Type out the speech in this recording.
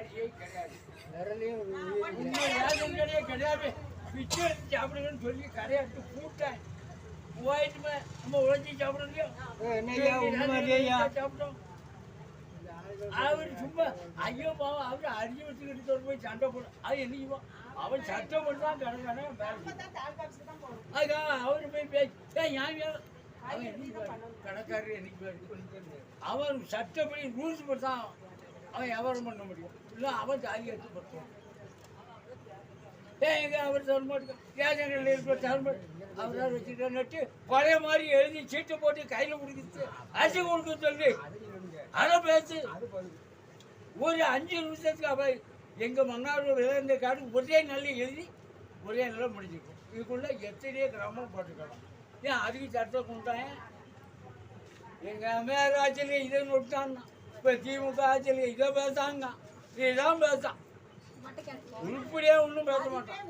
மரியாதையே கிடையாது. கிடையாது. பிச்சை எடுத்து சாப்பிடுங்கன்னு சொல்லி கடையாட்டு கூட்டேன். போயிட்டு நம்ம உழைச்சி சாப்பிடலையோ சாப்பிட்டோம். அவர் சும்மா ஐயோ பாவம் அவரு அரிசி வச்சுக்கிட்டு போய் சண்டை போடும். அது என்னைக்குமா அவன் சட்டம் பண்ணுறான் கடற்கான அதுக்காக அவரு போய் பேசி அவன் என்னைக்கு கடைக்காரர் என்னைக்கு அவன் சட்டப்படி ரூல்ஸ் படுத்தான் அவன் வியாபாரம் பண்ண முடியும். இல்லை அவன் ஜாலி எடுத்து படுத்துவான். எங்க அவர் சொல்ல மாட்டேங்க ஏஜென்ட்ல இருக்கிற தர்ம அவரால் வச்சுக்கிட்ட நட்டு பழைய மாதிரி எழுதி சீட்டை போட்டு கையில் கொடுக்குறது அரிசி கொடுக்க சொல்லி அதை பேசு. ஒரு 5 நிமிஷத்துக்கு அவ எங்கள் மன்னார் விளையாண்ட காடு ஒரே நல்ல எழுதி ஒரே நல்லா முடிஞ்சிருக்கும். இதுக்குள்ள எத்தனையோ கிராமம் போட்டுக்கலாம். ஏன் அதுக்கு சட்டம் கொண்டாங்க. எங்கள் மேல் ஆட்சியில் இதை நொட்டான்னா இப்போ திமுக ஆட்சியில் இதை பேசாங்க இதுதான் பேசான். உருப்படியா ஒன்றும் பேச மாட்டான்.